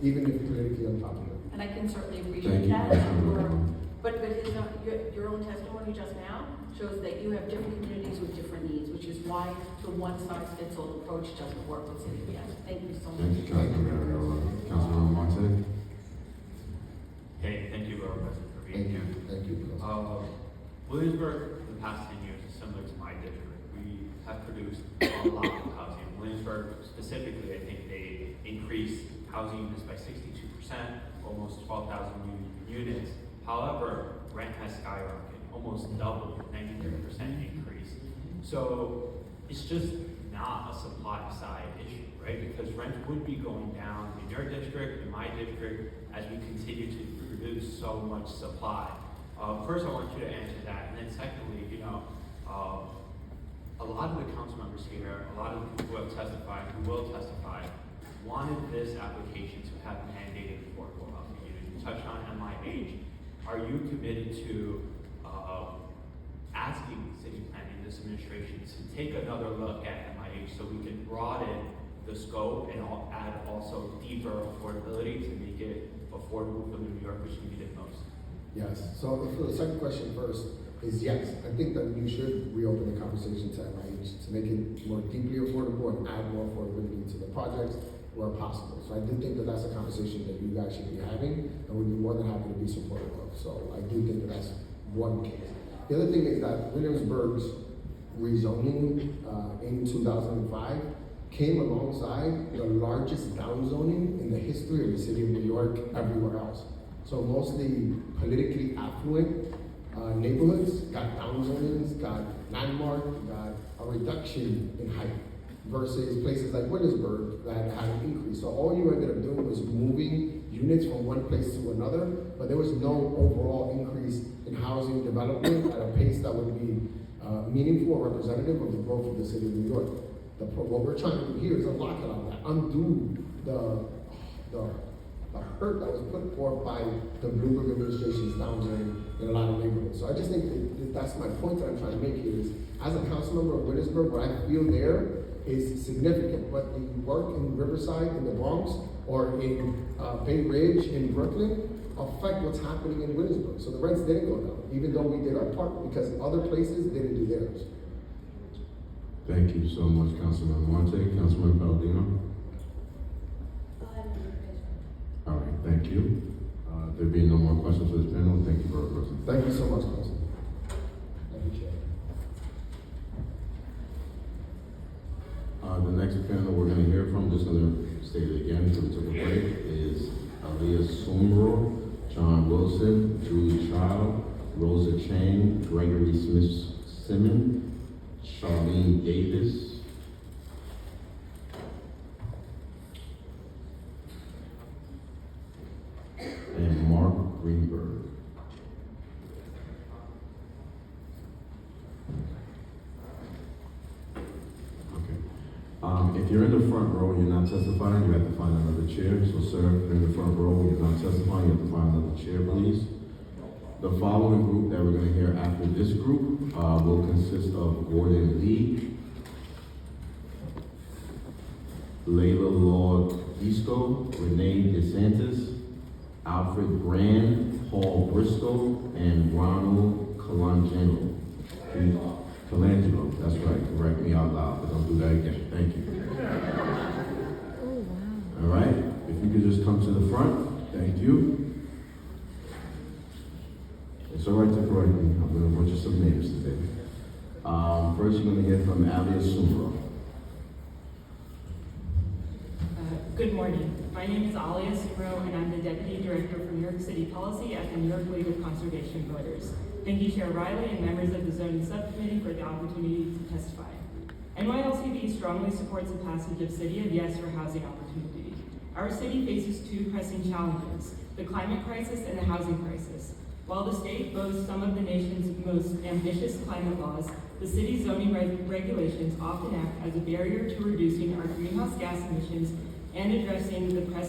even if politically unpopular. And I can certainly Thank appreciate you, that. Councilmember. But your own testimony just now shows that you have different communities with different needs, which is why the one-size-fits-all approach doesn't work with City of Yes. Thank you so Thank you, much. Councilmember Ariola. Councilmember Monte? Hey, thank you, Borough President, for Thank being you, here. thank you. Williamsburg, for the past 10 years, is similar to my district. We have produced a lot of housing. Williamsburg, specifically, I think they increased housing units by 62%, almost 12,000 new units. However, rent has skyrocketed, almost doubled, 93% increase. So it's just not a supply side issue, right? Because rent would be going down in your district, in my district, as we continue to produce so much supply. First, I want you to answer that, and then secondly, a lot of the council members here, a lot of the people who have testified, who will testify, wanted this application to have mandated affordable housing units. You touched on MIH. Are you committed to asking city planning, this administration, to take another look at MIH so we can broaden the scope and add also deeper affordability to make it affordable for the New Yorkers who need it most? Yes, so for the second question first, is yes. I think that you should reopen the conversation to NIH to make it more deeply affordable and add more affordability to the projects where possible. So I do think that that's a conversation that you guys should be having, and we'd be more than happy to be supportive of. So I do think that that's one case. The other thing is that Williamsburg's rezoning in 2005 came alongside the largest downzoning in the history of the city of New York everywhere else. So mostly politically affluent neighborhoods got downzonings, got landmark, got a reduction in height versus places like Williamsburg that had an increase. So all you ended up doing was moving units from one place to another, but there was no overall increase in housing development at a pace that would be meaningful or representative of the growth of the city of New York. What we're trying to do here is unlock it on that, undo the hurt that was put forth by the Bloomberg administration's downturn in a lot of neighborhoods. So I just think that's my point that I'm trying to make here is, as a council member of Williamsburg, what I feel there is significant, but the work in Riverside, in the Bronx, or in Bay Ridge, in Brooklyn, affect what's happening in Williamsburg. So the rents didn't go down, even though we did our part, because other places didn't do theirs. Thank you so much, Councilmember Monte. Councilmember Palladino? All right, thank you. There being no more questions for this panel, thank you, Borough President. Thank you so much, Council. Thank you, Chair. The next panel we're going to hear from, just going to state it again because we took a break, is Aliyah Sumro, John Wilson, Julie Child, Rosa Chang, Gregory Smith-Simmons, Charlene Davis, and Mark Greenberg. If you're in the front row and you're not testifying, you have to find another chair. So, sir, if you're in the front row and you're not testifying, you have to find another chair, please. The following group that we're going to hear after this group will consist of Gordon Lee, Layla Lord Easto, Renee DeSantis, Alfred Brand, Paul Briscoe, and Ronald Colangelo. Colangelo, that's right. Correct me out loud, but don't do that again. Thank you. All right. If you could just come to the front. Thank you. It's all right to correct me. I'm going to butcher some names today. First, you're going to hear from Aliyah Sumro. Good morning. My name is Aliyah Sumro, and I'm the Deputy Director for New York City Policy at the New York League of Conservation Voters. Thank you, Chair Riley and members of the Zoning Subcommittee for the opportunity to testify. NYLCB strongly supports the passage of City of Yes for housing opportunity. Our city faces two pressing challenges, the climate crisis and the housing crisis. While the state boasts some of the nation's most ambitious climate laws, the city's zoning regulations often act as a barrier to reducing our greenhouse gas emissions and addressing the